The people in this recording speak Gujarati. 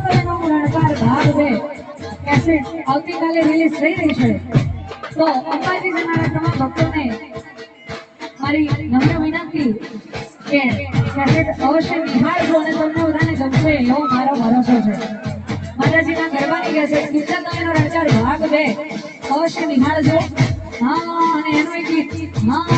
ભાગ 2 કેસેટ આવતીકાલે રિલીઝ થઈ રહી છે તો અંબાજી જનારા તમામ ભક્તોને મારી નમ્ર વિનંતી કે કેસેટ અવશ્ય નિહાળજો અને તમને બધાને ગમશે એવો મારો ભરોસો છે માતાજીના ગરબાની કેસેટ કીર્તનનો રણચાર ભાગ 2 અવશ્ય નિહાળજો હા અને એનો એક ગીત હા